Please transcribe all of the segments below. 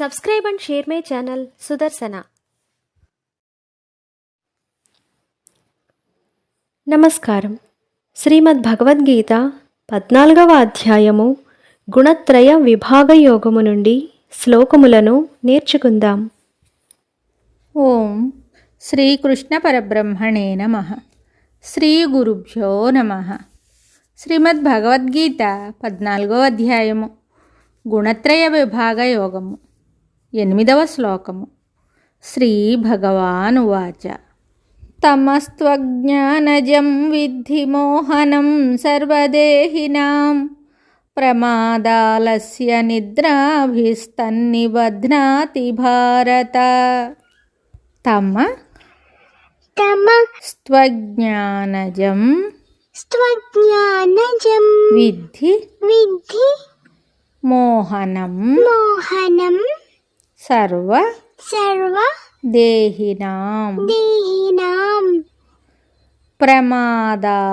Subscribe and share my channel Sudarsana. నమస్కారం. శ్రీమద్ భగవద్గీత 14వ అధ్యాయము గుణత్రయ విభాగ యోగము నుండి శ్లోకములను నేర్చుకుందాం. ఓం శ్రీకృష్ణ పరబ్రహ్మణే నమః. శ్రీ గురుభ్యో నమః. శ్రీమద్ భగవద్గీత 14వ అధ్యాయము గుణత్రయ విభాగ యోగము 8వ శ్లోకము. శ్రీ భగవానువాచ తమస్త్వజ్ఞానజం విద్ధి మోహనం సర్వదేహినాం ప్రమాదాలస్య నిద్రాభిస్తన్నిబధ్నాతి భారత. స్త్వజ్ఞానజం విద్ధి మోహనం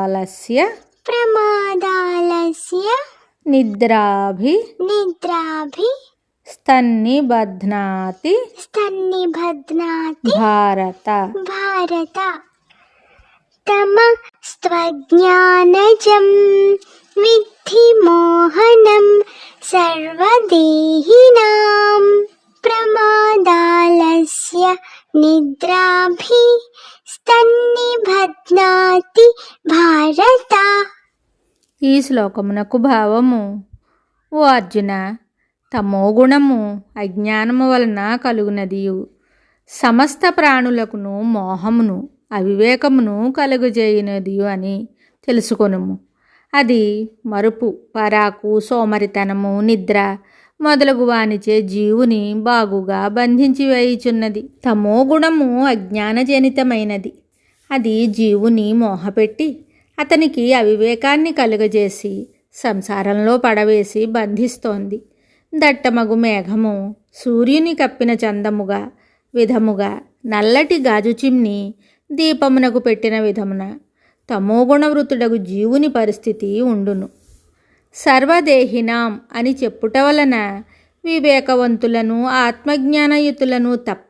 సర్వ దేహినాం ప్రమాదాలస్య నిద్రాభి స్తన్నిబధ్నాతి భారత. స్త్వజ్ఞానజం విద్ధి మోహనం సర్వదేహినాం ప్రమాదాలస్య నిద్రాభి స్తన్నిబధ్నాతి భారత. ఈ శ్లోకమునకు భావము: ఓ అర్జున, తమోగుణము అజ్ఞానము వలన కలుగునదియు సమస్త ప్రాణులకును మోహమును అవివేకమును కలుగజేయునదియు అని తెలుసుకొనుము. అది మరుపు, పరాకు, సోమరితనము, నిద్ర మొదలగు వానిచే జీవుని బాగుగా బంధించి వేయుచున్నది. తమోగుణము అజ్ఞానజనితమైనది. అది జీవుని మోహపెట్టి అతనికి అవివేకాన్ని కలుగజేసి సంసారంలో పడవేసి బంధిస్తోంది. దట్టమగు మేఘము సూర్యుని కప్పిన చందముగా విధముగా నల్లటి గాజు చిమ్ని దీపమునకు పెట్టిన విధమున తమోగుణవృతుడగు జీవుని పరిస్థితి ఉండును. సర్వదేహినాం అని చెప్పుట వలన వివేకవంతులను ఆత్మజ్ఞానయుతులను తప్ప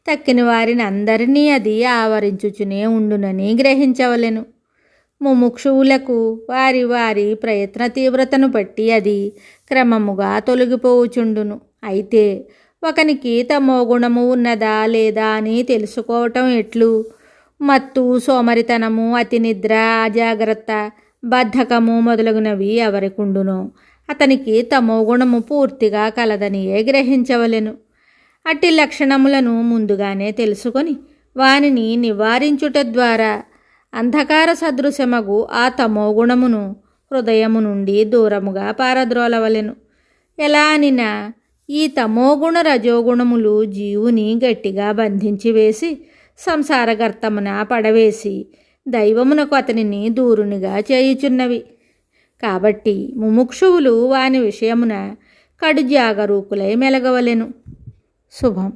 తక్కిన వారిని అందరినీ అది ఆవరించుచునే ఉండునని గ్రహించవలెను. ముముక్షువులకు వారి వారి ప్రయత్న తీవ్రతను బట్టి అది క్రమముగా తొలగిపోవుచుండును. అయితే ఒకనికి తమోగుణము ఉన్నదా లేదా అని తెలుసుకోవటం ఎట్లు? మత్తు, సోమరితనము, అతి నిద్ర, అజాగ్రత్త, బద్ధకము మొదలగునవి ఎవరికుండునో అతనికి తమోగుణము పూర్తిగా కలదనియే గ్రహించవలెను. అట్టి లక్షణములను ముందుగానే తెలుసుకొని వానిని నివారించుట ద్వారా అంధకార సదృశమగు ఆ తమోగుణమును హృదయము నుండి దూరముగా పారద్రోలవలెను. ఎలా అనినా ఈ తమోగుణ రజోగుణములు జీవుని గట్టిగా బంధించి వేసి సంసారగర్తమున పడవేసి దైవమునకు అతనిని దూరునిగా చేయుచున్నవి. కాబట్టి ముముక్షువులు వాని విషయమున కడు జాగరూకులై మెలగవలెను. శుభం.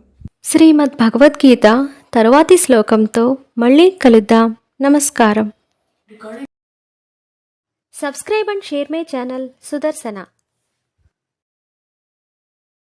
శ్రీమద్ భగవద్గీత తరువాతి శ్లోకంతో మళ్ళీ కలుద్దాం. నమస్కారం. Subscribe and share my channel Sudarshana.